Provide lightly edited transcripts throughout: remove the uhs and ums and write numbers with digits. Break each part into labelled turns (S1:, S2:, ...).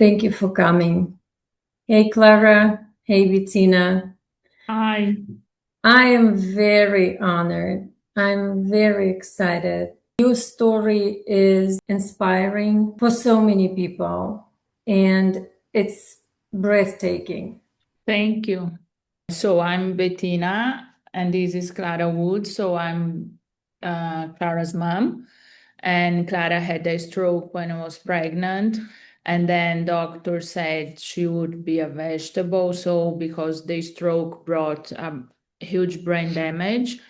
S1: Thank you for coming. Hey, Clara. Hey, Betina.
S2: Hi.
S1: I am very honored. I'm very excited. Your story is inspiring for so many people, and it's breathtaking.
S2: Thank you. So I'm Betina, and this is Clara Woods. So I'm Clara's mom, and Clara had a stroke when I was pregnant, and then doctor said she would be a vegetable. So because the stroke brought huge brain damage,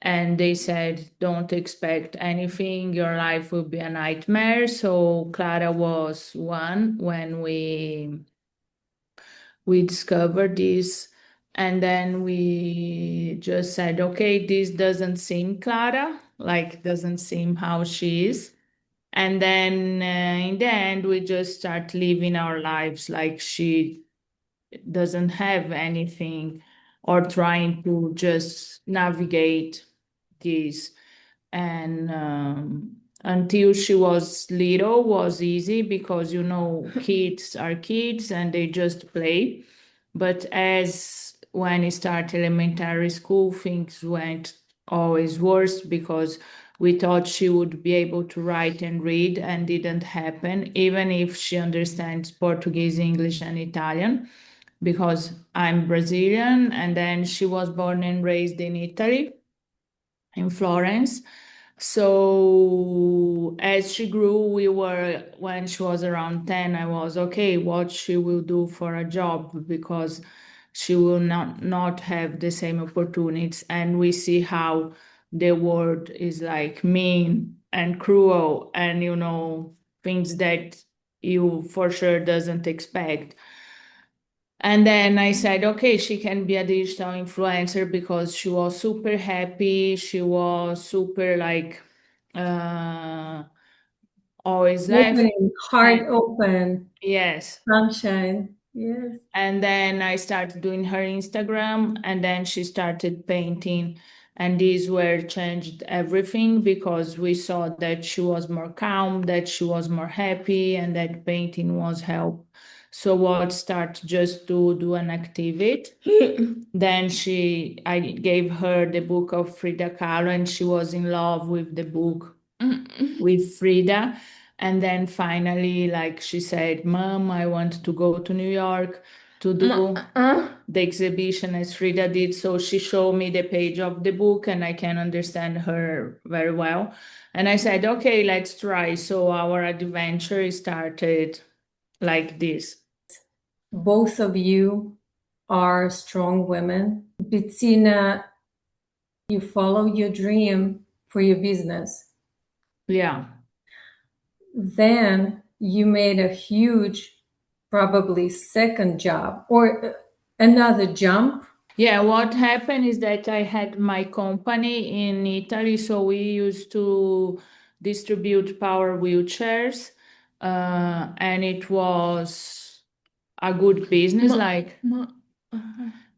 S2: and they said don't expect anything, your life will be a nightmare. So Clara was one when we discovered this, and then we just said, okay, this doesn't seem Clara, like doesn't seem how she is. And then in the end we just start living our lives like she doesn't have anything, or trying to just navigate this. And until she was little was easy because kids are kids and they just play. But as when he started elementary school, things went always worse because we thought she would be able to write and read, and didn't happen, even if she understands Portuguese, English, and Italian, because I'm Brazilian and then she was born and raised in Italy, in Florence. So as she grew, when she was around 10, I was okay, what she will do for a job, because she will not have the same opportunities. And we see how the world is like mean and cruel, and things that you for sure doesn't expect. And then I said, okay, she can be a digital influencer, because she was super happy. She was super like uh, always laughing.
S1: Opening, heart
S2: And
S1: open,
S2: yes.
S1: sunshine. Yes.
S2: And then I started doing her Instagram, and then she started painting. And these were changed everything, because we saw that she was more calm, that she was more happy, and that painting was help. So what start just to do an activity. Then I gave her the book of Frida Kahlo, and she was in love with the book, with Frida. And then finally, like she said, Mom, I want to go to New York to do the exhibition as Frida did. So she showed me the page of the book, and I can understand her very well. And I said, okay, let's try. So our adventure started like this.
S1: Both of you are strong women. Bettina, you follow your dream for your business.
S2: Yeah.
S1: Then you made a huge, probably second job or another jump.
S2: Yeah, what happened is that I had my company in Italy, so we used to distribute power wheelchairs, and it was a good business,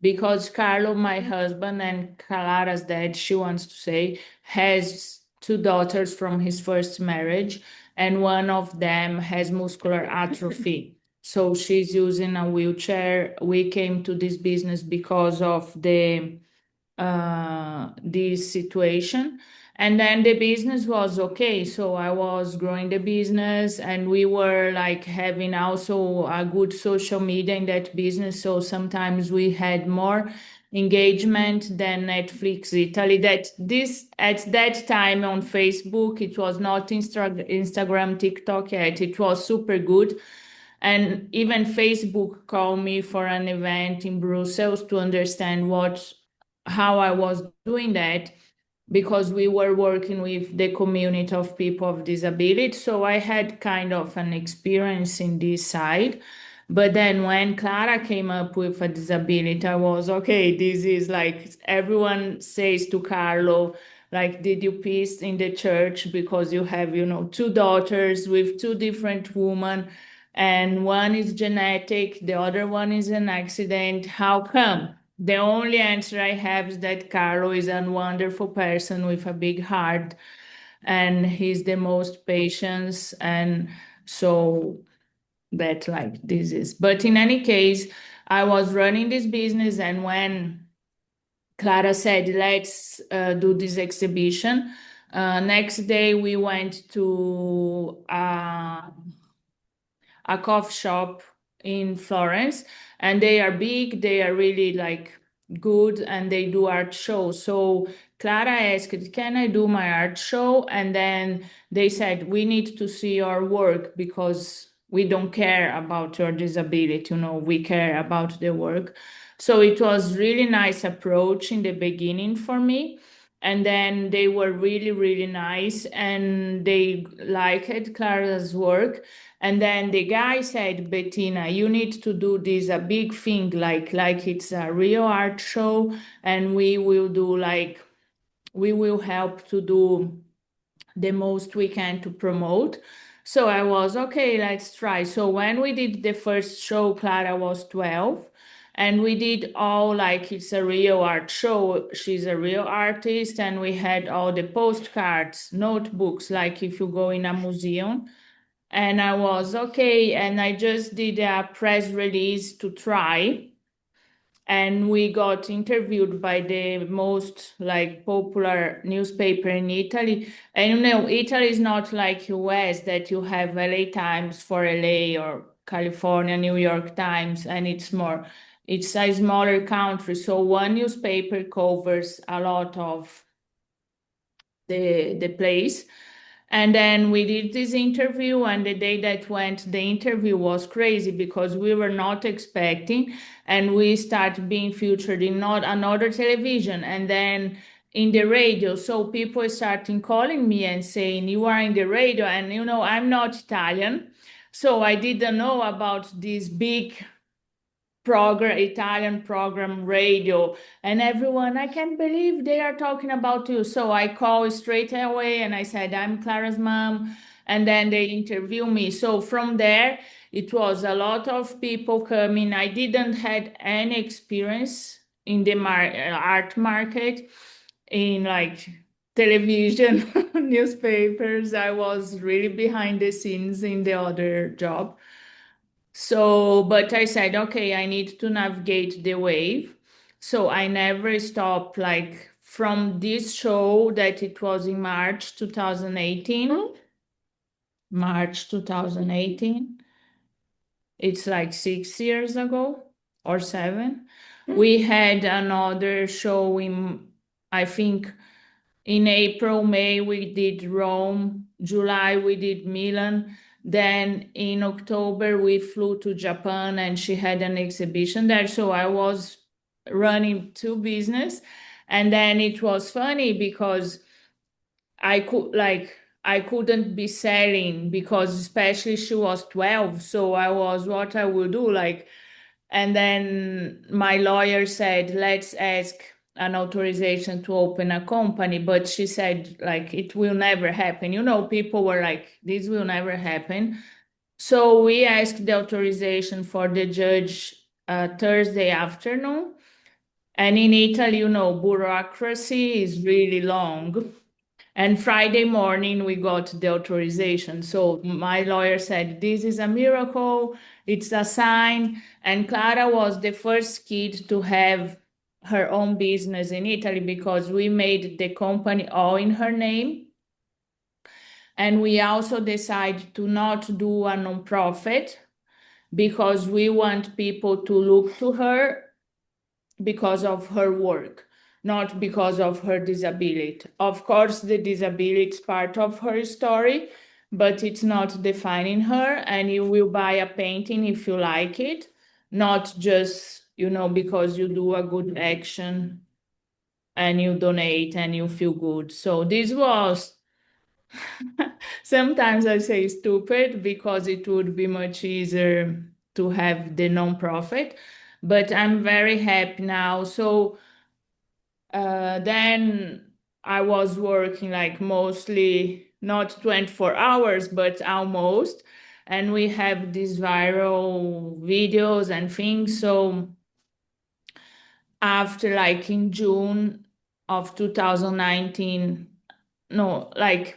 S2: because Carlo, my husband, and Clara's dad, she wants to say, has two daughters from his first marriage, and one of them has muscular atrophy. So she's using a wheelchair. We came to this business because of this situation. And then the business was okay. So I was growing the business, and we were like having also a good social media in that business. So sometimes we had more engagement than Netflix Italy. That this at that time on Facebook, it was not Instagram, TikTok yet. It was super good. And even Facebook called me for an event in Brussels to understand how I was doing that, because we were working with the community of people of disability. So I had kind of an experience in this side. But then when Clara came up with a disability, I was okay, this is like everyone says to Carlo, like, did you piss in the church because you have, two daughters with two different women, and one is genetic, the other one is an accident. How come? The only answer I have is that Carlo is a wonderful person with a big heart, and he's the most patient. And so that like this is. But in any case, I was running this business, and when Clara said, let's do this exhibition, next day we went to a coffee shop in Florence, and they are big, they are really like good, and they do art shows. So Clara asked, can I do my art show? And then they said, we need to see your work because we don't care about your disability, we care about the work. So it was really nice approach in the beginning for me. And then they were really, really nice, and they liked Clara's work. And then the guy said, Bettina, you need to do this a big thing, like it's a real art show, and we will help to do the most we can to promote. So I was okay, let's try. So when we did the first show, Clara was 12. And we did all like it's a real art show. She's a real artist. And we had all the postcards, notebooks, like if you go in a museum. And I was okay. And I just did a press release to try. And we got interviewed by the most like popular newspaper in Italy. And Italy is not like US that you have LA Times for LA or California, New York Times, and it's a smaller country. So one newspaper covers a lot of the place. And then we did this interview, and the day that went, the interview was crazy because we were not expecting, and we started being featured in not another television and then in the radio. So people started calling me and saying, you are in the radio, and I'm not Italian. So I didn't know about this big Italian program radio, and everyone, I can't believe they are talking about you. So I called straight away and I said, I'm Clara's mom. And then they interview me. So from there, it was a lot of people coming. I didn't had any experience in the art market, in like television, newspapers. I was really behind the scenes in the other job. So, but I said, okay, I need to navigate the wave. So I never stopped, like from this show that it was in March 2018. March 2018. It's like 6 years ago or seven. We had another show in, I think, in April, May, we did Rome. July, we did Milan. Then in October, we flew to Japan, and she had an exhibition there. So I was running two business. And then it was funny because I couldn't be selling because especially she was 12. So I was what I would do, like, and then my lawyer said, let's ask an authorization to open a company. But she said, like, it will never happen. People were like, this will never happen. So we asked the authorization for the judge Thursday afternoon. And in Italy, bureaucracy is really long. And Friday morning, we got the authorization. So my lawyer said, this is a miracle. It's a sign. And Clara was the first kid to have her own business in Italy because we made the company all in her name. And we also decided to not do a nonprofit because we want people to look to her because of her work, not because of her disability. Of course, the disability is part of her story, but it's not defining her. And you will buy a painting if you like it, not just, because you do a good action and you donate and you feel good. So this was, sometimes I say stupid because it would be much easier to have the nonprofit, but I'm very happy now. So then I was working like mostly not 24 hours, but almost. And we have these viral videos and things. So after like in June of 2019, no, like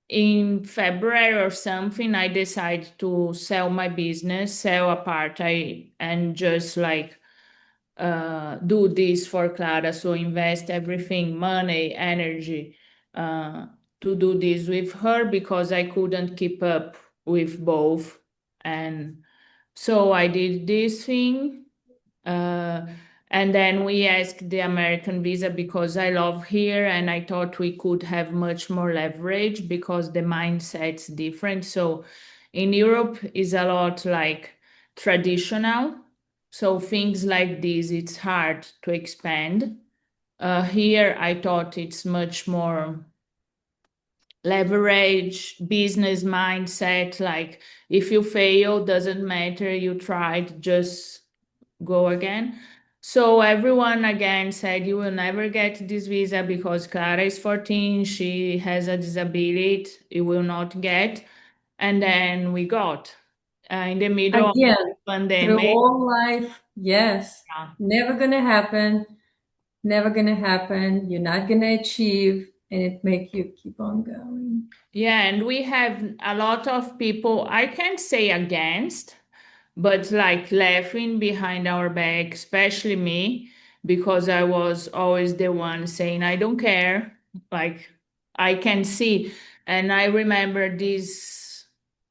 S2: in February or something, I decided to sell my business, sell apart, and just like do this for Clara. So invest everything, money, energy, uh, to do this with her because I couldn't keep up with both. And so I did this thing. Uh, and then we asked the American visa because I love here and I thought we could have much more leverage because the mindset's different. So in Europe is a lot like traditional. So things like this, it's hard to expand. Here I thought it's much more leverage, business mindset. Like if you fail, doesn't matter, you tried, just go again. So everyone again said you will never get this visa because Clara is 14, she has a disability, you will not get. And then we got in the middle of
S1: Again,
S2: the
S1: through
S2: pandemic.
S1: all life, yes,
S2: Yeah.
S1: never gonna happen, never gonna happen. You're not gonna achieve, and it make you keep on going.
S2: Yeah, and we have a lot of people, I can't say against, but like laughing behind our back, especially me, because I was always the one saying, I don't care. Like I can see. And I remember this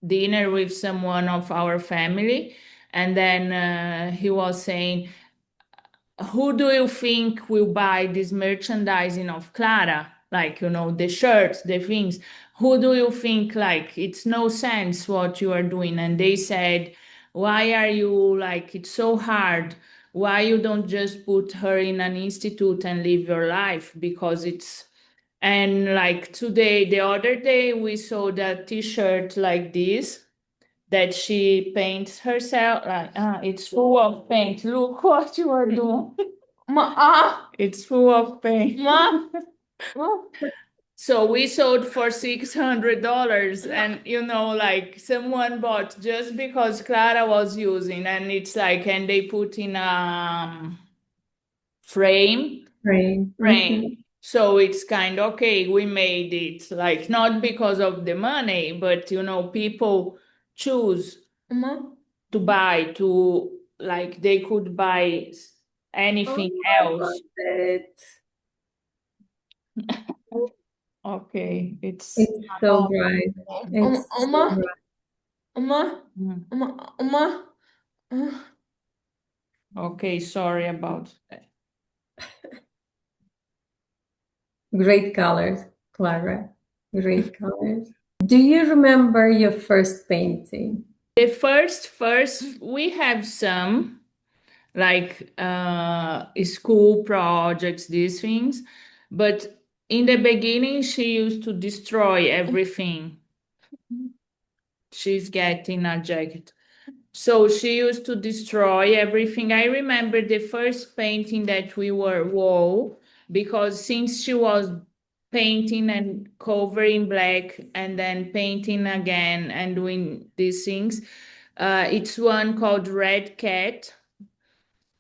S2: dinner with someone of our family, and then he was saying, who do you think will buy this merchandising of Clara? Like, the shirts, the things. Who do you think, like, it's no sense what you are doing? And they said, why are you like, it's so hard. Why you don't just put her in an institute and live your life? Because and like today, the other day, we saw that t-shirt like this that she paints herself. Like, it's full of paint. Look what you are doing. It's full of paint. So we sold for $600, and like someone bought just because Clara was using, and it's like, and they put in a frame.
S1: Right.
S2: Frame.
S1: Mhm.
S2: So it's kind of okay, we made it, like not because of the money, but people choose to buy, to like they could buy anything
S1: Oh, I love
S2: else.
S1: it.
S2: Okay, it's
S1: It's so bright. It's so
S2: Oma,
S1: bright.
S2: Oma, Oma. Okay, sorry about that.
S1: Great colors, Clara. Great colors. Do you remember your first painting?
S2: The first we have some like school projects, these things, but in the beginning she used to destroy everything. She's getting a jacket. So she used to destroy everything. I remember the first painting that we were, whoa, because since she was painting and covering black and then painting again and doing these things, it's one called Red Cat.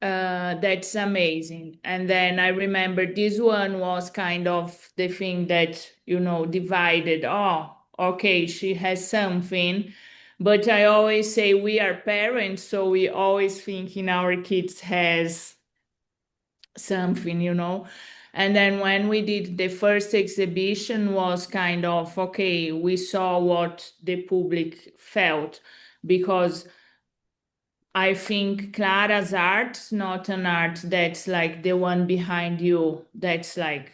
S2: That's amazing. And then I remember this one was kind of the thing that, divided. Oh, okay, she has something. But I always say we are parents, so we always think in our kids has something. And then when we did the first exhibition was kind of okay, we saw what the public felt because I think Clara's art, not an art that's like the one behind you, that's like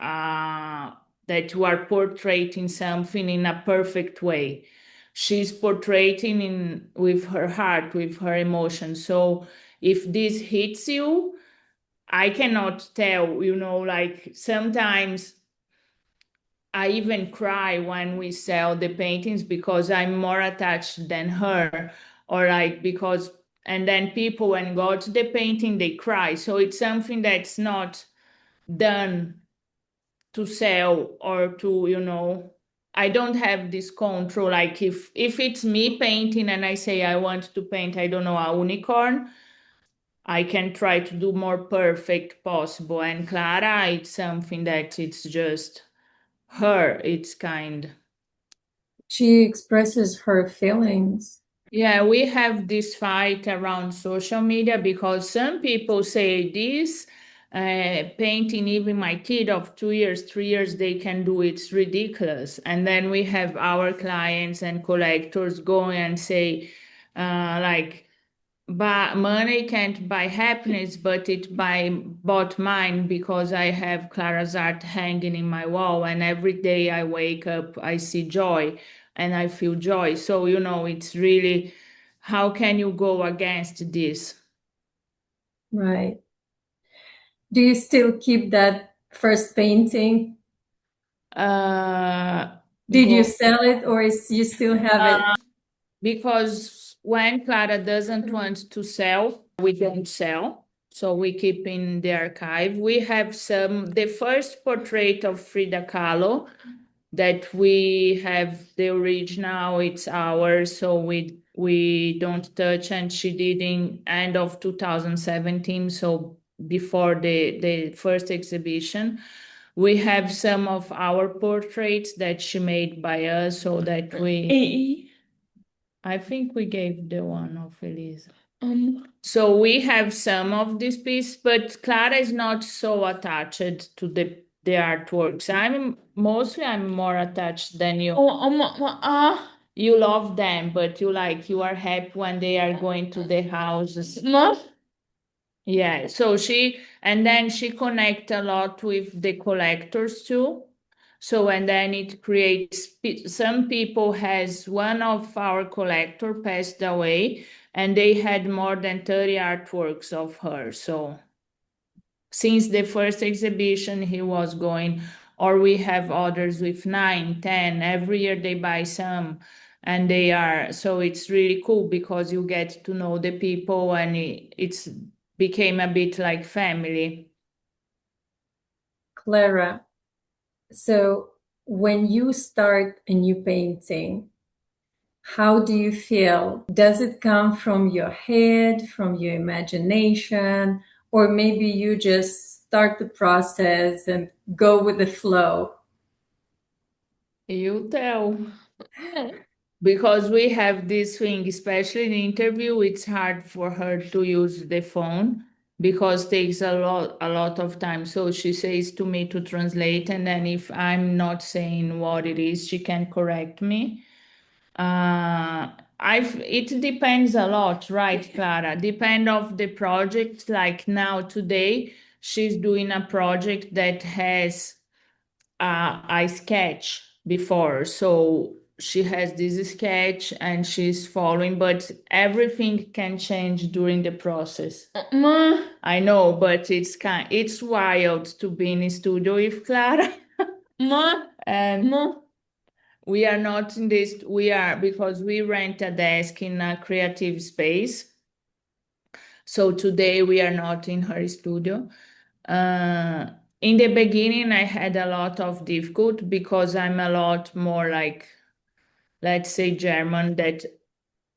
S2: uh that you are portraying something in a perfect way. She's portraying in with her heart, with her emotion. So if this hits you, I cannot tell, like sometimes I even cry when we sell the paintings because I'm more attached than her, or like because, and then people, when got the painting, they cry. So it's something that's not done to sell or to, I don't have this control. Like if it's me painting and I say I want to paint, I don't know, a unicorn, I can try to do more perfect possible. And Clara, it's something that it's just her, it's kind.
S1: She expresses her feelings.
S2: Yeah, we have this fight around social media because some people say this painting, even my kid of 2 years, 3 years, they can do it's ridiculous. And then we have our clients and collectors go and say, like, but money can't buy happiness, but it bought mine because I have Clara's art hanging in my wall, and every day I wake up, I see joy and I feel joy. So, it's really, how can you go against this?
S1: Right. Do you still keep that first painting?
S2: Uh,
S1: Did you
S2: go,
S1: sell it or you still have it?
S2: because when Clara doesn't want to sell, we don't sell. So we keep in the archive. We have the first portrait of Frida Kahlo that we have the original, it's ours, so we don't touch, and she did in end of 2017, so before the first exhibition. We have some of our portraits that she made by us, so that I think we gave the one of Elisa. So we have some of this piece, but Clara is not so attached to the artworks. I'm more attached than you. You love them, but you are happy when they are going to the houses. Yeah, so and then she connect a lot with the collectors too. So, and then it creates, some people has one of our collector passed away and they had more than 30 artworks of her. So since the first exhibition he was going, or we have others with 9, 10, every year they buy some, and they are, so it's really cool because you get to know the people, and it's became a bit like family.
S1: Clara, so when you start a new painting, how do you feel? Does it come from your head, from your imagination, or maybe you just start the process and go with the flow?
S2: You tell. Because we have this thing, especially in interview, it's hard for her to use the phone because takes a lot of time. So she says to me to translate, and then if I'm not saying what it is, she can correct me. It depends a lot, right, Clara? Depend of the project. Like now today, she's doing a project that has I sketch before. So she has this sketch and she's following, but everything can change during the process. I know, but it's wild to be in a studio with Clara. And we are not in this, we are, because we rent a desk in a creative space. So today we are not in her studio. Uh, in the beginning, I had a lot of difficult because I'm a lot more like, let's say, German, that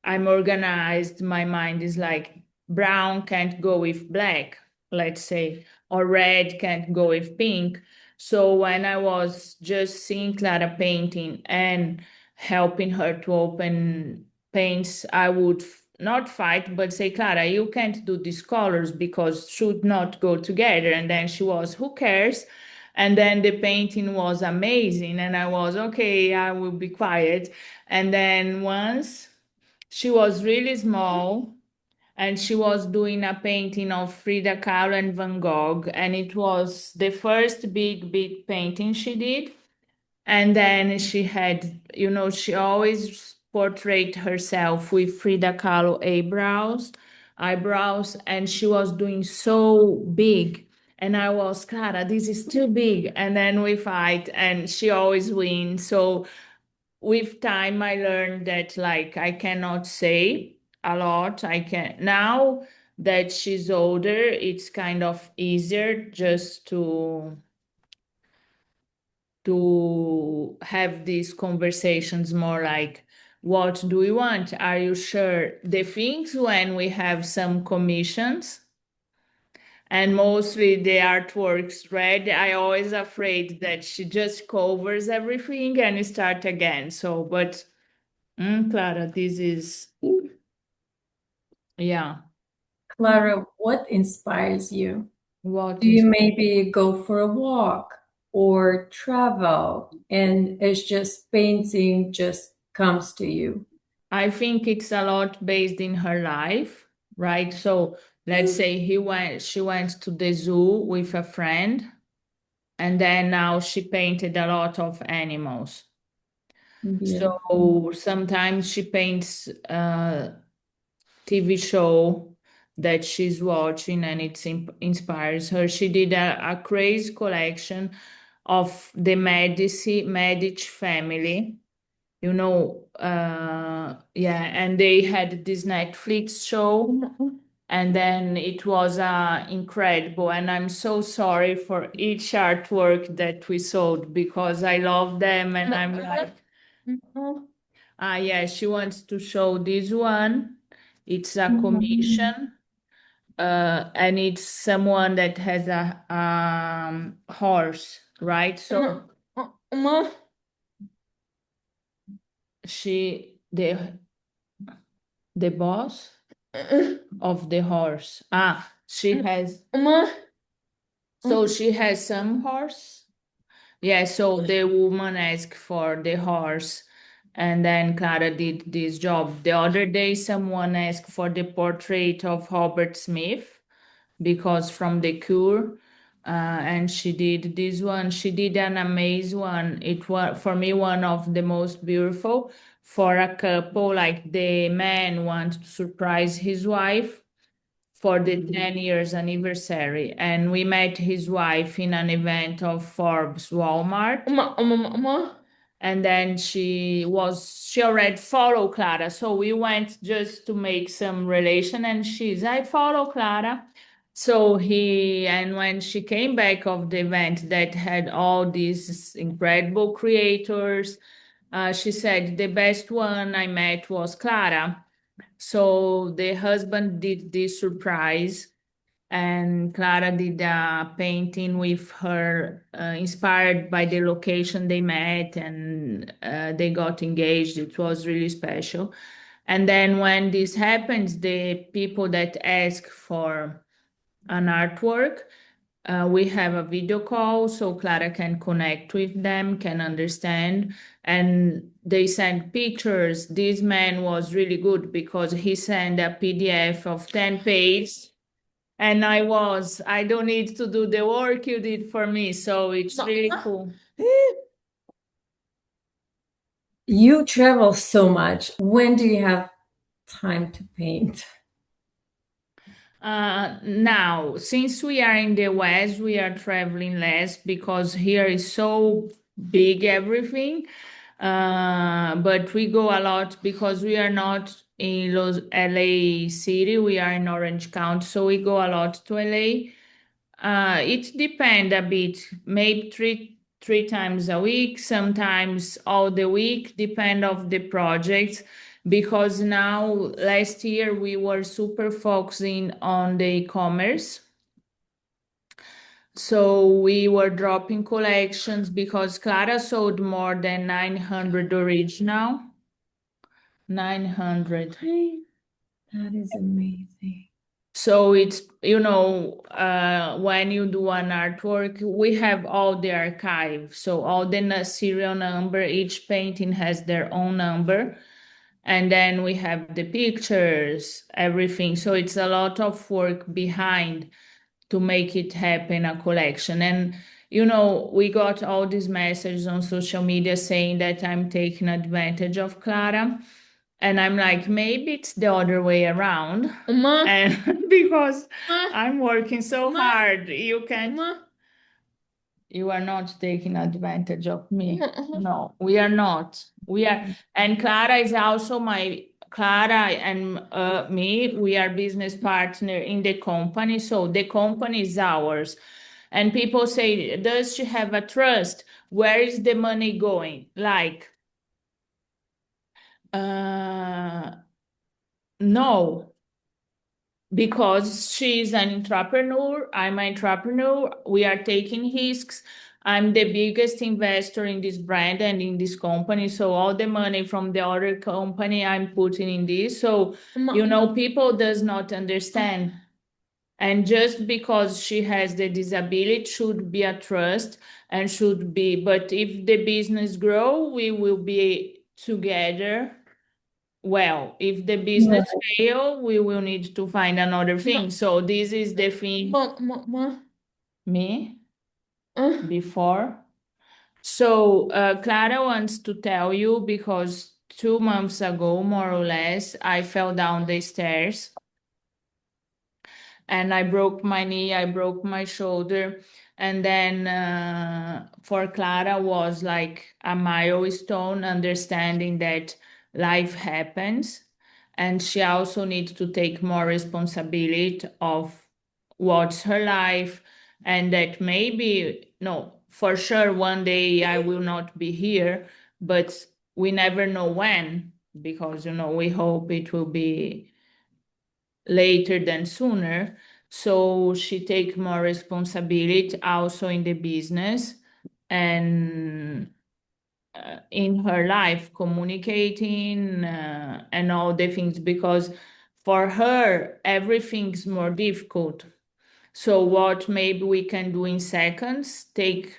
S2: I'm organized. My mind is like brown can't go with black, let's say, or red can't go with pink. So when I was just seeing Clara painting and helping her to open paints, I would not fight, but say, Clara, you can't do these colors because should not go together. And then she was, who cares? And then the painting was amazing. And I was, okay, I will be quiet. And then once she was really small and she was doing a painting of Frida Kahlo and Van Gogh, and it was the first big painting she did. And then she had, she always portrayed herself with Frida Kahlo eyebrows, and she was doing so big. And I was, Clara, this is too big. And then we fight, and she always wins. So with time I learned that like I cannot say a lot. I can now that she's older, it's kind of easier just to have these conversations more like, what do you want? Are you sure? The things when we have some commissions, and mostly the artwork's red. I always afraid that she just covers everything and start again. So, but Clara, this is, yeah.
S1: Clara, what inspires you?
S2: What
S1: Do you
S2: is?
S1: maybe go for a walk or travel and it's just painting just comes to you?
S2: I think it's a lot based in her life, right? So let's say she went to the zoo with a friend, and then now she painted a lot of animals.
S1: Beautiful.
S2: So sometimes she paints a TV show that she's watching and it inspires her. She did a crazy collection of the Medici family, yeah, and they had this Netflix show, and then it was incredible. And I'm so sorry for each artwork that we sold because I love them, and I'm like, yeah, she wants to show this one. It's a commission, and it's someone that has a horse, right? So she the boss of the horse. She has, so she has some horse. Yeah, so the woman asked for the horse, and then Clara did this job. The other day, someone asked for the portrait of Robert Smith because from The Cure, and she did this one. She did an amazing one. It was for me one of the most beautiful for a couple. Like the man wants to surprise his wife for the 10 years anniversary, and we met his wife in an event of Forbes Walmart. And then she already follow Clara, so we went just to make some relation, and I follow Clara. So and when she came back of the event that had all these incredible creators, she said the best one I met was Clara. So the husband did this surprise, and Clara did a painting with her, inspired by the location they met, and they got engaged. It was really special. And then when this happens, the people that ask for an artwork, we have a video call so Clara can connect with them, can understand, and they send pictures. This man was really good because he sent a PDF of 10 pages, and I don't need to do the work you did for me. So it's really cool.
S1: You travel so much. When do you have time to paint?
S2: Now, since we are in the West, we are traveling less because here is so big everything. But we go a lot because we are not in LA City, we are in Orange County, so we go a lot to LA. It depends a bit, maybe three times a week, sometimes all the week, depend of the project. Because now last year we were super focusing on the e-commerce. So we were dropping collections because Clara sold more than 900 original. 900.
S1: That is amazing.
S2: So it's, when you do an artwork, we have all the archive. So all the serial number, each painting has their own number. And then we have the pictures, everything. So it's a lot of work behind to make it happen, a collection. And, we got all these messages on social media saying that I'm taking advantage of Clara. And I'm like, maybe it's the other way around. And because I'm working so hard, you are not taking advantage of me. No, we are not. We are, and Clara is also Clara and me, we are business partner in the company. So the company is ours. And people say, does she have a trust? Where is the money going? Like, uh, no, because she's an entrepreneur, I'm an entrepreneur, we are taking risks. I'm the biggest investor in this brand and in this company. So all the money from the other company I'm putting in this. So, people does not understand. And just because she has the disability should be a trust and should be, but if the business grow, we will be together. Well, if the business fail, we will need to find another thing. So this is the thing. Me before. So Clara wants to tell you because 2 months ago, more or less, I fell down the stairs and I broke my knee, I broke my shoulder. And then for Clara was like a milestone, understanding that life happens. And she also needs to take more responsibility of what's her life. And that maybe, no, for sure, one day I will not be here, but we never know when, because, we hope it will be later than sooner. So she take more responsibility also in the business and in her life, communicating and all the things, because for her everything's more difficult. So what maybe we can do in seconds take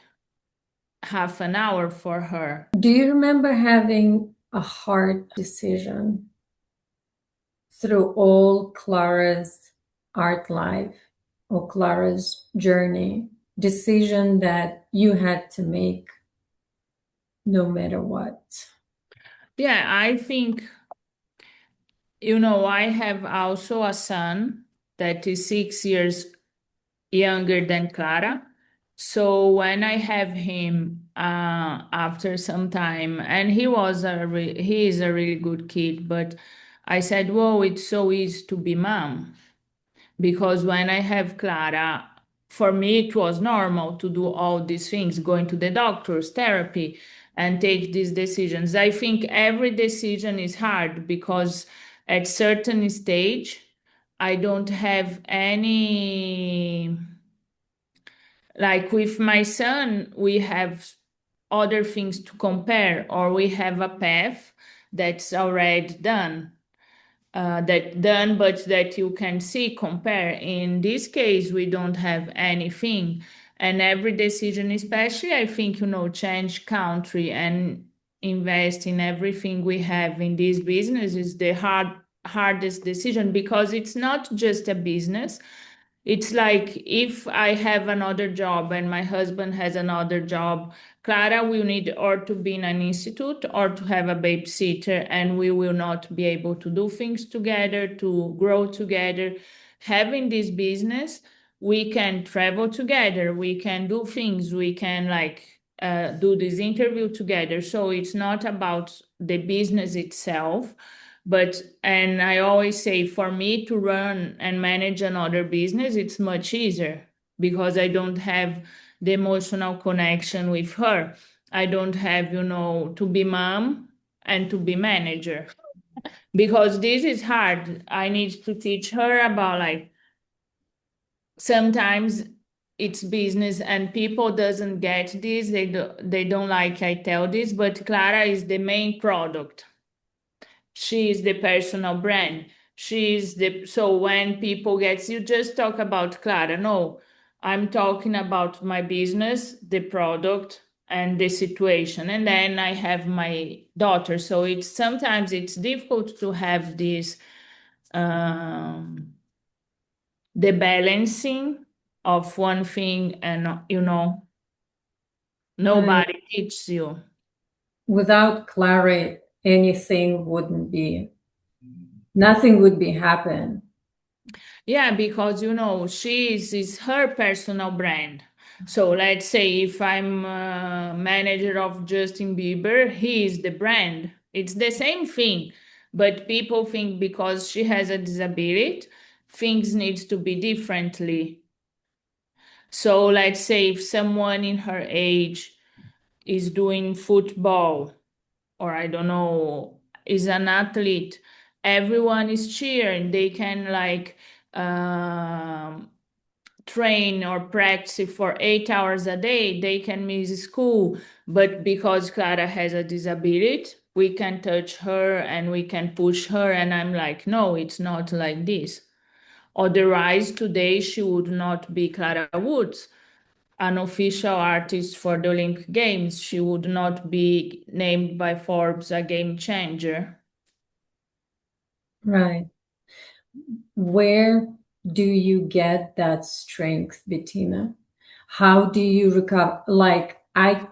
S2: half an hour for her.
S1: Do you remember having a hard decision through all Clara's art life or Clara's journey? Decision that you had to make no matter what?
S2: Yeah, I think, I have also a son that is 6 years younger than Clara. So when I have him after some time, and he is a really good kid, but I said, "Whoa, it's so easy to be mom," because when I have Clara, for me it was normal to do all these things, going to the doctors, therapy, and take these decisions. I think every decision is hard because at certain stage, I don't have any, like with my son, we have other things to compare, or we have a path that's already done, but that you can see, compare. In this case, we don't have anything. And every decision, especially, I think, change country and invest in everything we have in this business is the hardest decision, because it's not just a business. It's like if I have another job and my husband has another job, Clara will need or to be in an institute or to have a babysitter, and we will not be able to do things together, to grow together. Having this business, we can travel together, we can do things, we can do this interview together. So it's not about the business itself, but, and I always say, for me to run and manage another business, it's much easier because I don't have the emotional connection with her. I don't have, to be mom and to be manager, because this is hard. I need to teach her about, like, sometimes it's business and people doesn't get this. They don't like I tell this, but Clara is the main product. She is the personal brand. She is the, so when people get, you just talk about Clara. No, I'm talking about my business, the product, and the situation. And then I have my daughter. So it's sometimes it's difficult to have this the balancing of one thing, and
S1: Right.
S2: nobody teaches you.
S1: Without Clara, anything wouldn't be, nothing would be happen.
S2: Yeah, because she is her personal brand. So let's say if I'm manager of Justin Bieber, he is the brand. It's the same thing, but people think because she has a disability, things needs to be differently. So let's say if someone in her age is doing football, or I don't know, is an athlete, everyone is cheering. They can train or practice for 8 hours a day, they can miss school. But because Clara has a disability, we can touch her and we can push her. And I'm like, no, it's not like this. Otherwise, today she would not be Clara Woods, an official artist for the Olympic Games. She would not be named by Forbes a game changer.
S1: Right. Where do you get that strength, Bettina? How do you recover? Like, I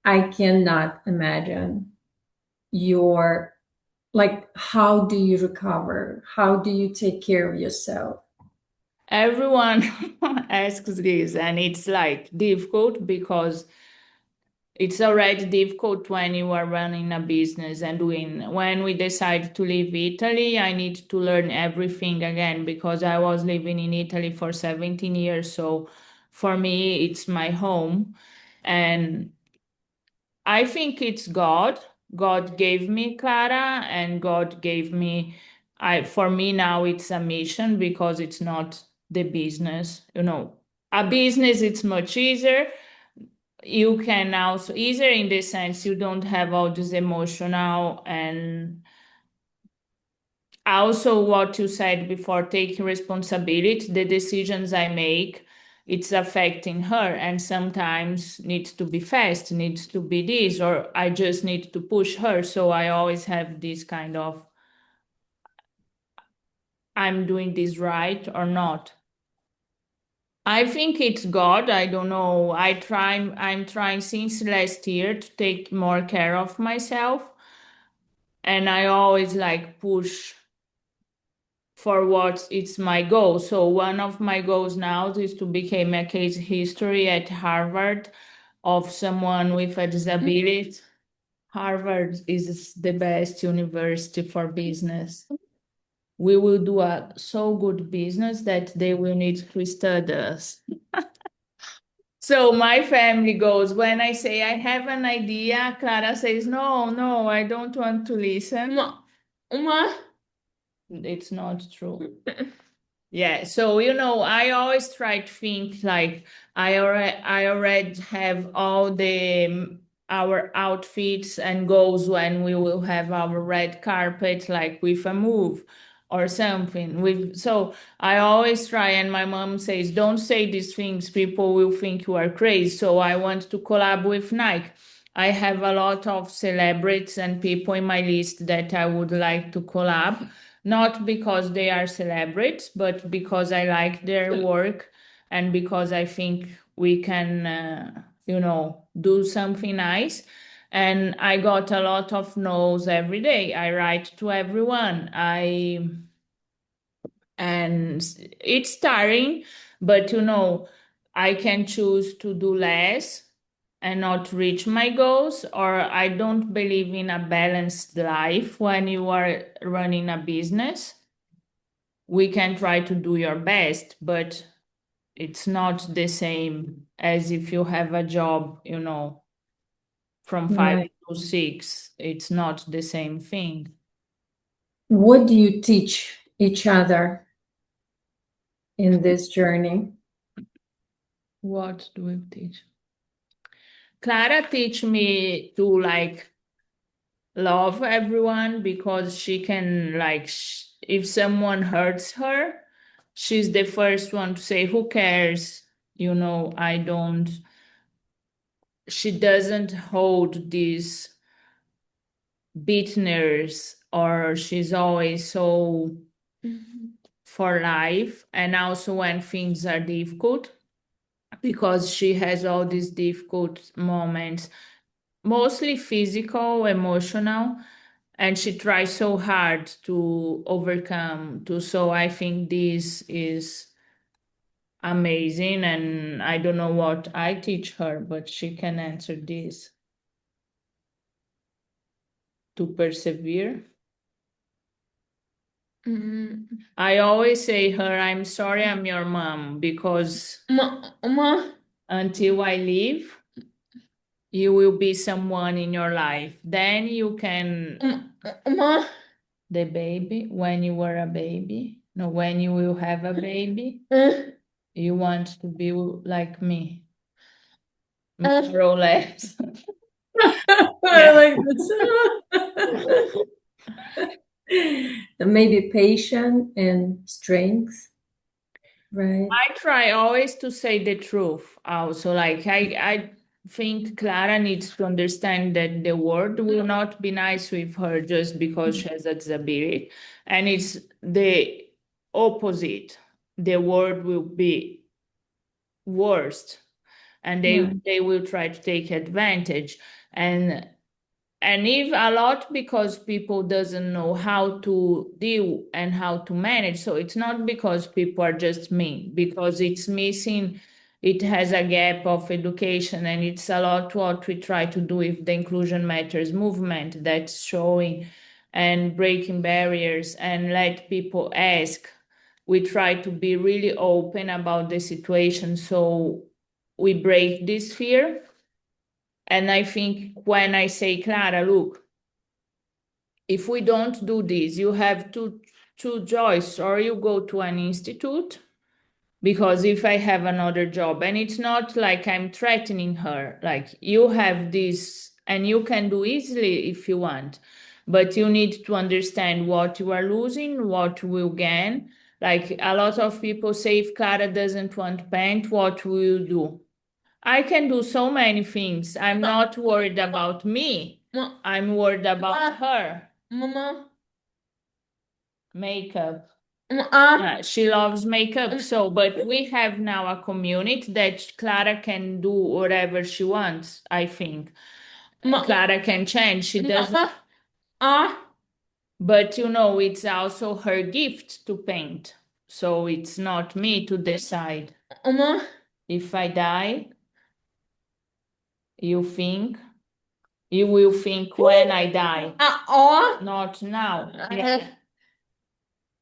S1: cannot imagine your, like, how do you recover? How do you take care of yourself?
S2: Everyone asks this, and it's like difficult because it's already difficult when you are running a business and doing. When we decided to leave Italy, I need to learn everything again because I was living in Italy for 17 years. So for me, it's my home. And I think it's God. God gave me Clara, and God gave me. I For me now it's a mission because it's not the business. A business it's much easier. You can also easier in the sense you don't have all this emotional and also what you said before, taking responsibility. The decisions I make, it's affecting her, and sometimes needs to be fast, needs to be this, or I just need to push her. So I always have this kind of, I'm doing this right or not. I think it's God. I don't know. I'm trying since last year to take more care of myself, and I always like push for what it's my goal. So one of my goals now is to become a case history at Harvard of someone with a disability. Harvard is the best university for business. We will do a so good business that they will need to study us. So my family goes, when I say I have an idea, Clara says, no, no, I don't want to listen. Uma. It's not true. Yeah, so I always try to think like I already have all the our outfits and goals when we will have our red carpet, like with a move or something. So I always try, and my mom says, "Don't say these things; people will think you are crazy." So I want to collab with Nike. I have a lot of celebrities and people in my list that I would like to collab, not because they are celebrities, but because I like their work and because I think we can, do something nice. And I got a lot of no's every day. I write to everyone. And it's tiring, but I can choose to do less and not reach my goals, or I don't believe in a balanced life when you are running a business. We can try to do your best, but it's not the same as if you have a job, from five
S1: Right.
S2: to six. It's not the same thing.
S1: What do you teach each other in this journey?
S2: What do we teach? Clara teach me to like love everyone because she can like if someone hurts her, she's the first one to say, who cares? I don't. She doesn't hold these bitterness, or she's always so for life. And also when things are difficult, because she has all these difficult moments, mostly physical, emotional, and she tries so hard to overcome to. So I think this is amazing, and I don't know what I teach her, but she can answer this. To persevere. I always say her, I'm sorry I'm your mom because until I leave, you will be someone in your life. Then you can, the baby, when you were a baby. No, when you will have a baby, you want to be like me, more or less.
S1: I like this. Maybe patience and strength, right?
S2: I try always to say the truth also. Like I think Clara needs to understand that the world will not be nice with her just because she has a disability. And it's the opposite. The world will be worst and
S1: Right.
S2: they will try to take advantage. And if a lot because people doesn't know how to deal and how to manage, so it's not because people are just mean, because it's missing, it has a gap of education, and it's a lot what we try to do with the inclusion matters movement, that's showing and breaking barriers and let people ask. We try to be really open about the situation, so we break this fear. And I think when I say, Clara, look, if we don't do this, you have two choice, or you go to an institute, because if I have another job, and it's not like I'm threatening her, like you have this and you can do easily if you want, but you need to understand what you are losing, what you will gain. Like a lot of people say, if Clara doesn't want paint, what will you do? I can do so many things. I'm not worried about me. I'm worried about her. Mama. Makeup. She loves makeup. So, but we have now a community that Clara can do whatever she wants, I think. Clara can change. She doesn't. But it's also her gift to paint. So it's not me to decide. If I die, you think? You will think when I die. Not now. Yeah.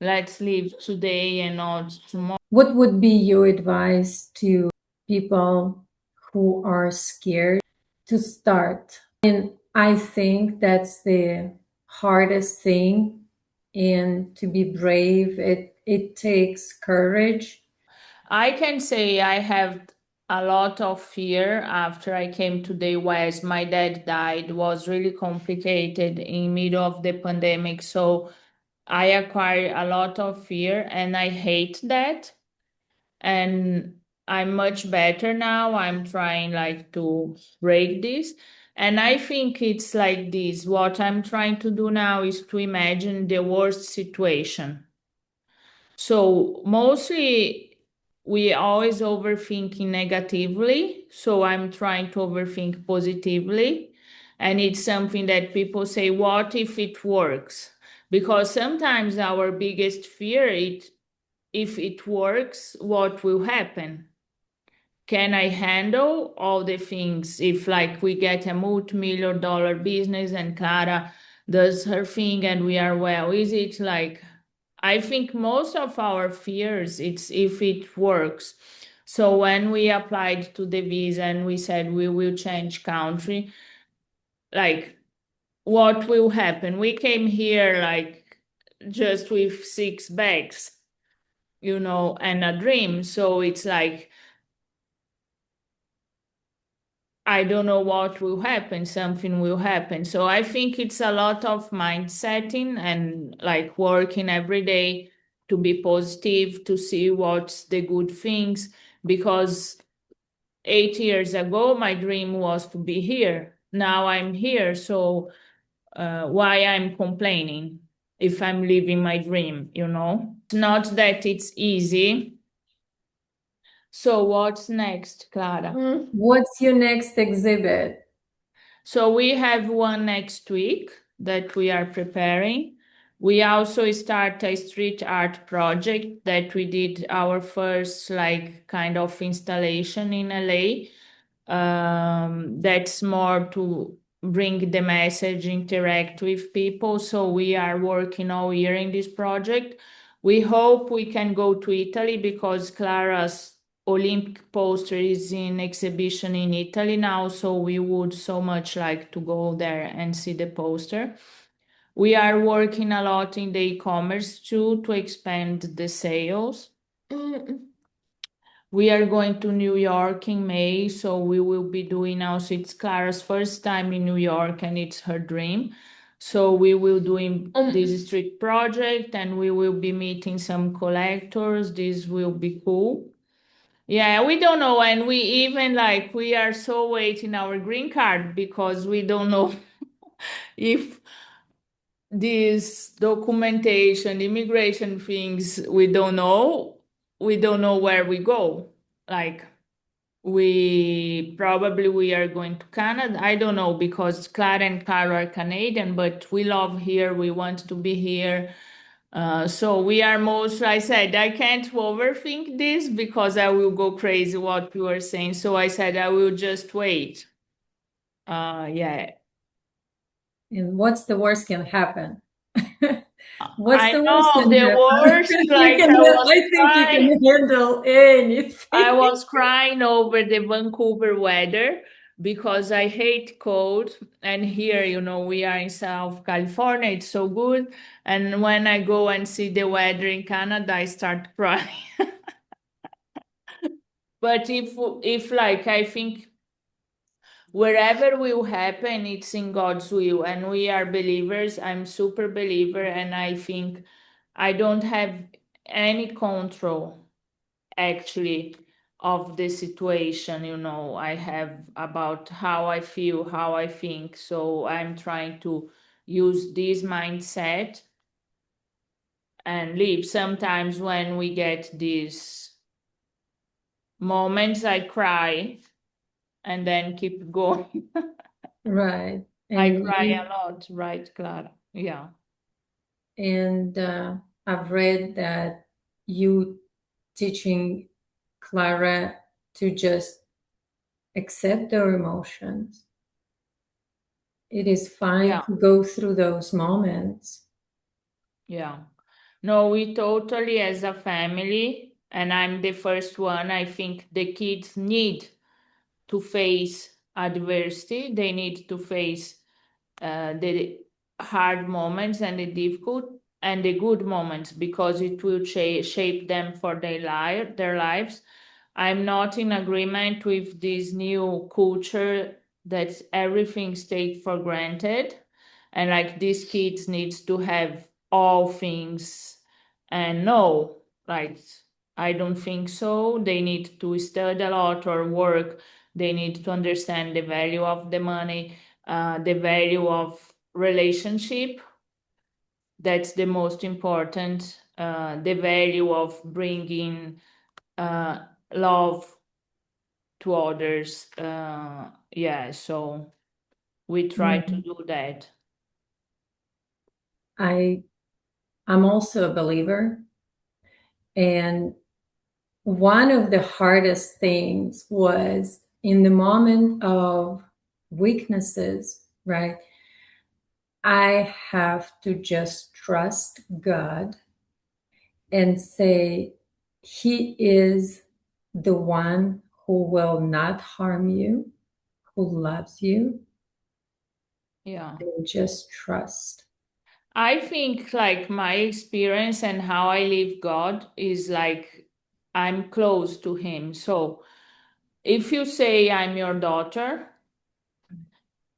S2: Let's live today and not tomorrow.
S1: What would be your advice to people who are scared to start? And I think that's the hardest thing. And to be brave, it takes courage.
S2: I can say I have a lot of fear after I came to the US. My dad died, was really complicated in middle of the pandemic. So I acquired a lot of fear and I hate that. And I'm much better now. I'm trying like to break this. And I think it's like this. What I'm trying to do now is to imagine the worst situation. So mostly we always overthinking negatively. So I'm trying to overthink positively. And it's something that people say, what if it works? Because sometimes our biggest fear is, if it works, what will happen? Can I handle all the things? If like we get a multi-million dollar business and Clara does her thing and we are well, is it like, I think most of our fears, it's if it works. So when we applied to the visa and we said we will change country, like what will happen? We came here like just with 6 bags, and a dream. So it's like, I don't know what will happen, something will happen. So I think it's a lot of mind setting and like working every day to be positive, to see what's the good things. Because 8 years ago, my dream was to be here. Now I'm here. So why I'm complaining if I'm living my dream, It's not that it's easy. So what's next, Clara?
S1: What's your next exhibit?
S2: So we have one next week that we are preparing. We also start a street art project that we did our first like kind of installation in LA. That's more to bring the message, interact with people. So we are working all year in this project. We hope we can go to Italy because Clara's Olympic poster is in exhibition in Italy now. So we would so much like to go there and see the poster. We are working a lot in the e-commerce too to expand the sales. We are going to New York in May, so we will be doing also, it's Clara's first time in New York and it's her dream. So we will doing this street project and we will be meeting some collectors. This will be cool. Yeah, we don't know. And we even like, we are so waiting our green card because we don't know if this documentation, immigration things, we don't know where we go. Like we are going to Canada. I don't know because Clara and Clara are Canadian, but we love here. We want to be here. So we are most, I said, I can't overthink this because I will go crazy what you are saying. So I said, I will just wait. Yeah.
S1: And what's the worst can happen? What's
S2: I
S1: the worst
S2: know
S1: can
S2: the
S1: happen?
S2: worst,
S1: You
S2: like
S1: can, I think you can handle
S2: I
S1: anything.
S2: was crying over the Vancouver weather because I hate cold. And here, we are in South California, it's so good. And when I go and see the weather in Canada, I start crying. But if like I think wherever will happen, it's in God's will, and we are believers. I'm super believer, and I think I don't have any control actually of the situation. I have about how I feel, how I think. So I'm trying to use this mindset and live. Sometimes when we get these moments, I cry and then keep going.
S1: Right.
S2: I
S1: And
S2: cry
S1: you,
S2: a lot, right, Clara? Yeah.
S1: and I've read that you teaching Clara to just accept their emotions. It is fine
S2: Yeah.
S1: to go through those moments.
S2: Yeah. No, we totally, as a family, and I'm the first one, I think the kids need to face adversity. They need to face the hard moments and the difficult and the good moments because it will shape them for their lives. I'm not in agreement with this new culture that everything's taken for granted, and like these kids needs to have all things. And no, like I don't think so. They need to study a lot or work. They need to understand the value of the money, the value of relationship. That's the most important. The value of bringing uh, love to others. Yeah, so we try to
S1: Mhm.
S2: do that.
S1: I I'm also a believer, and one of the hardest things was in the moment of weaknesses, right? I have to just trust God and say, He is the one who will not harm you, who loves you,
S2: Yeah.
S1: and just trust.
S2: I think like my experience and how I live God is like I'm close to Him. So if you say I'm your daughter,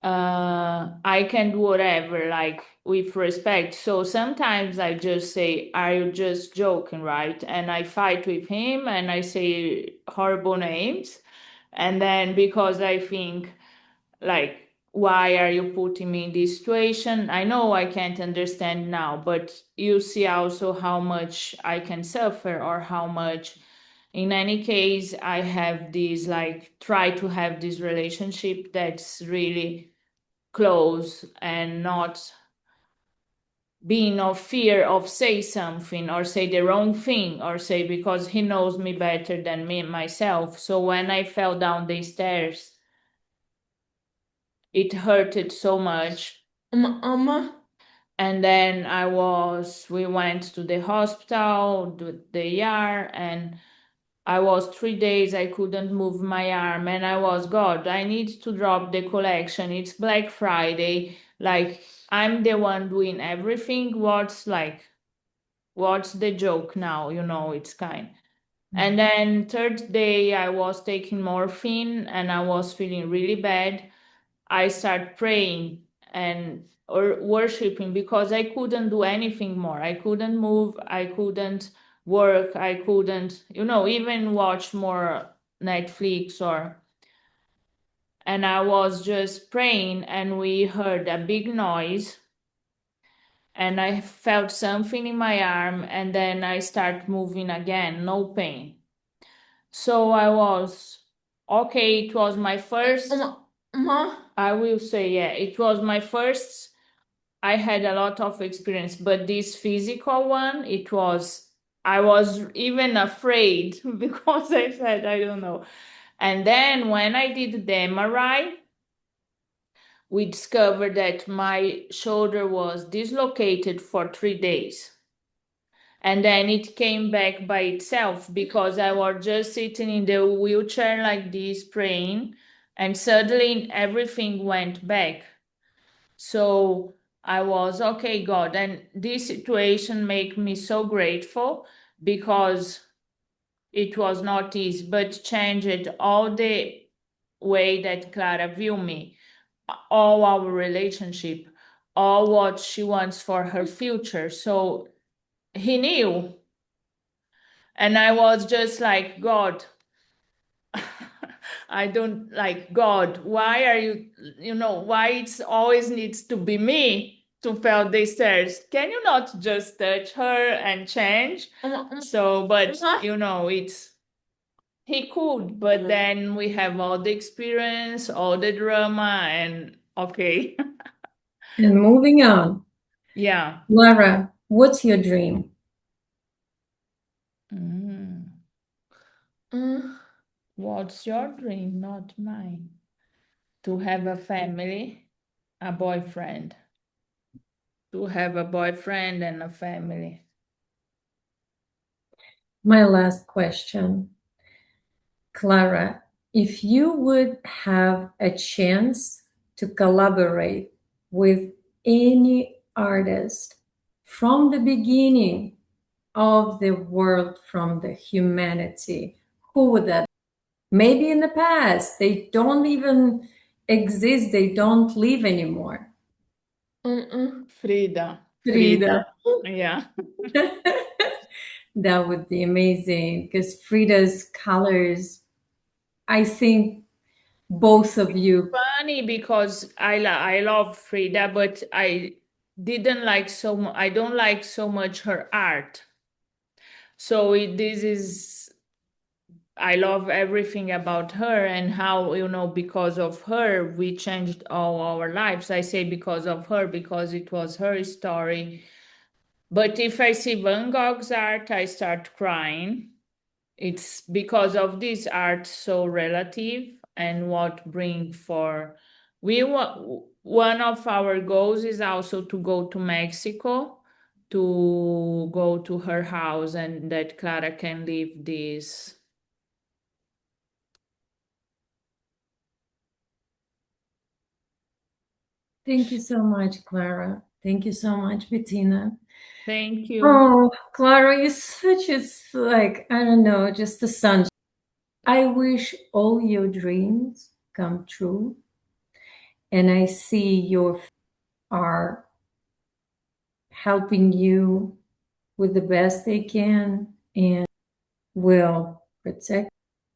S2: I can do whatever, like with respect. So sometimes I just say, "Are you just joking, right?" And I fight with him and I say horrible names. And then because I think, like, why are you putting me in this situation? I know I can't understand now, but you see also how much I can suffer or how much. In any case, I have this, like, try to have this relationship that's really close and not being of fear of say something or say the wrong thing or say because he knows me better than me myself. So when I fell down the stairs, it hurted so much. And then we went to the hospital, the ER, and I was 3 days, I couldn't move my arm, and I was, God, I need to drop the collection. It's Black Friday. Like, I'm the one doing everything. What's the joke now? It's kind. And then third day, I was taking morphine and I was feeling really bad. I started praying and or worshiping because I couldn't do anything more. I couldn't move. I couldn't work. I couldn't, even watch more Netflix or. And I was just praying, and we heard a big noise, and I felt something in my arm, and then I start moving again, no pain. So I was okay. It was my first. I will say, yeah, it was my first. I had a lot of experience, but this physical one, I was even afraid because I said, I don't know. And then when I did the MRI, we discovered that my shoulder was dislocated for 3 days. And then it came back by itself because I was just sitting in the wheelchair like this, praying, and suddenly everything went back. So I was, okay, God. And this situation made me so grateful because it was not easy, but changed all the way that Clara view me, all our relationship, all what she wants for her future. So he knew. And I was just like, God, I don't like God. Why are why it's always needs to be me to fall the stairs? Can you not just touch her and change? So, but it's he could, but then we have all the experience, all the drama, and okay.
S1: And moving on.
S2: Yeah.
S1: Clara, what's your dream?
S2: What's your dream? Not mine. To have a family, a boyfriend. To have a boyfriend and a family.
S1: My last question. Clara, if you would have a chance to collaborate with any artist from the beginning of the world, from the humanity, who would that be? Maybe in the past, they don't even exist, they don't live anymore.
S2: Frida.
S1: Frida.
S2: Yeah.
S1: That would be amazing because Frida's colors, I think both of you.
S2: Funny because I love Frida, but I don't like so much her art. So this is I love everything about her and how, because of her, we changed all our lives. I say because of her, because it was her story. But if I see Van Gogh's art, I start crying. It's because of this art so relative and what bring for one of our goals is also to go to Mexico to go to her house and that Clara can live this.
S1: Thank you so much, Clara. Thank you so much, Bettina.
S2: Thank you.
S1: Oh, Clara, you're such a, like, I don't know, just a sun. I wish all your dreams come true. And I see your are helping you with the best they can and will protect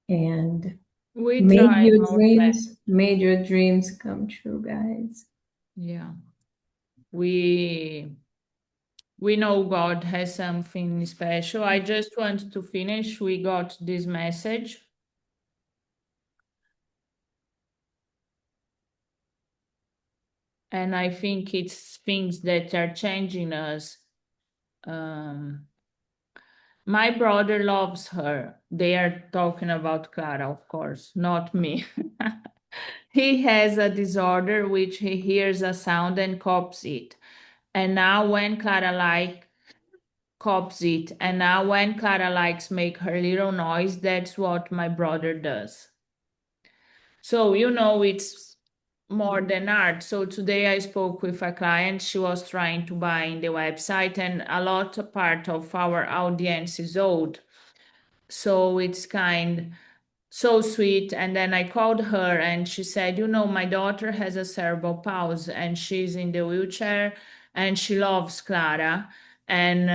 S1: and
S2: We
S1: made
S2: try
S1: your
S2: our best.
S1: dreams come true, guys.
S2: Yeah. We we know God has something special. I just want to finish. We got this message. And I think it's things that are changing us. My brother loves her. They are talking about Clara, of course, not me. He has a disorder which he hears a sound and copies it. And now when Clara copies it, and now when Clara likes make her little noise, that's what my brother does. So it's more than art. So today I spoke with a client. She was trying to buy in the website, and a lot of part of our audience is old. So it's kind so sweet. And then I called her and she said, you know, my daughter has a cerebral palsy and she's in the wheelchair and she loves Clara. And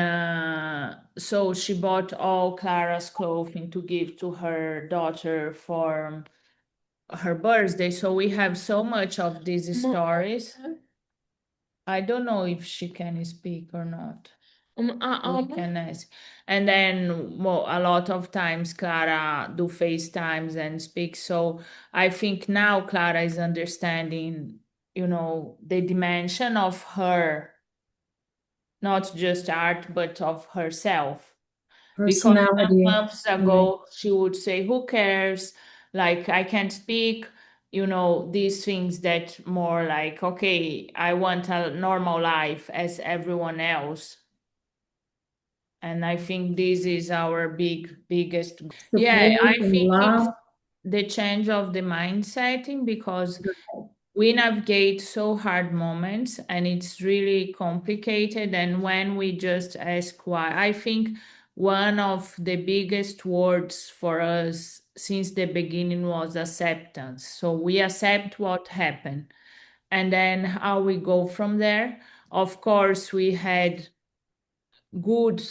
S2: so she bought all Clara's clothing to give to her daughter for her birthday. So we have so much of these stories. I don't know if she can speak or not. We can ask. And then well, a lot of times Clara do FaceTimes and speak. So I think now Clara is understanding, you know, the dimension of her, not just art, but of herself. Because some
S1: Personality.
S2: months
S1: Right.
S2: ago she would say, who cares? Like I can't speak, you know, these things that more like, okay, I want a normal life as everyone else. And I think this is our biggest. Yeah,
S1: Support
S2: I
S1: and
S2: think it's
S1: love.
S2: the change of the mindsetting because we navigate so hard moments and it's really complicated. And when we just ask why, I think one of the biggest words for us since the beginning was acceptance. So we accept what happened and then how we go from there. Of course, we had good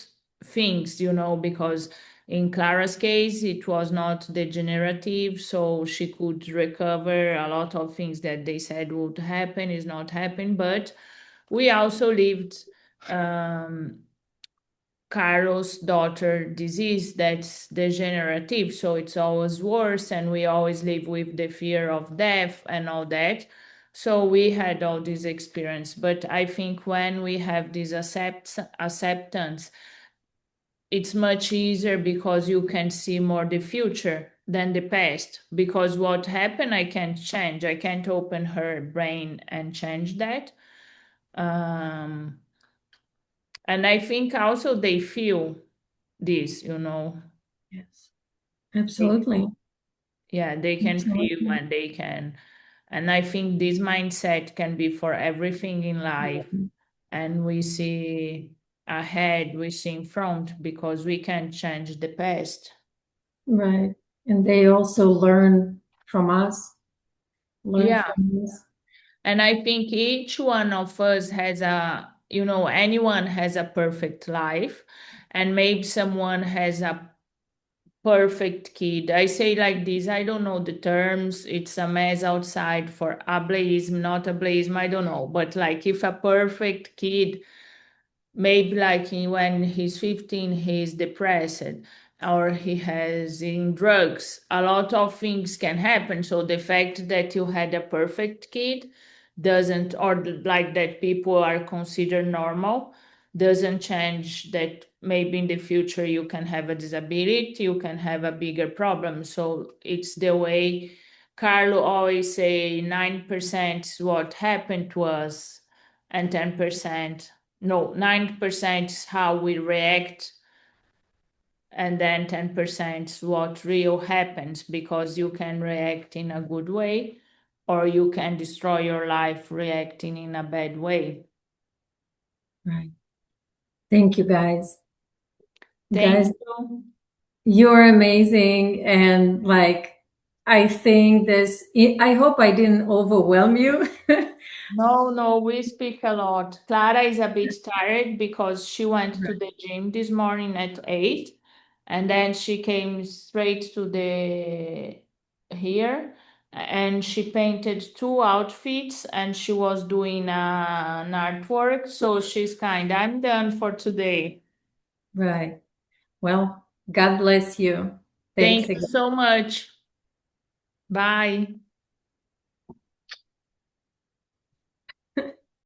S2: things, you know, because in Clara's case, it was not degenerative, so she could recover. A lot of things that they said would happen is not happen, but we also lived um, Carol's daughter disease that's degenerative, so it's always worse, and we always live with the fear of death and all that. So we had all this experience, but I think when we have this acceptance, it's much easier because you can see more the future than the past. Because what happened, I can't change. I can't open her brain and change that. Um, and I think also they feel this, you know.
S1: Yes.
S2: They,
S1: Absolutely.
S2: yeah, they can feel
S1: Absolutely.
S2: and they can. And I think this mindset can be for everything in life. And we see ahead, we see in front because we can change the past.
S1: Right. And they also learn from us, learn
S2: Yeah.
S1: from us.
S2: And I think each one of us has a, you know, anyone has a perfect life, and maybe someone has a perfect kid. I say like this, I don't know the terms. It's a mess outside for ableism, not ableism, I don't know. But like if a perfect kid maybe like when he's 15 he's depressed or he has in drugs, a lot of things can happen. So the fact that you had a perfect kid doesn't, or like that people are considered normal, doesn't change that maybe in the future you can have a disability, you can have a bigger problem. So it's the way Carlo always say 9% is what happened to us and 10%, no, 9% is how we react, and then 10% is what real happens because you can react in a good way or you can destroy your life reacting in a bad way.
S1: Right. Thank you, guys.
S2: Thank
S1: Guys,
S2: you.
S1: you're amazing. And like, I think this, I hope I didn't overwhelm you.
S2: No, no, we speak a lot. Clara is a bit tired because she went to the gym this morning at 8 and then she came straight to the here and she painted two outfits and she was doing an artwork. So she's kind, I'm done for today.
S1: Right. Well, God bless you. Thanks
S2: Thank you
S1: again.
S2: so much. Bye.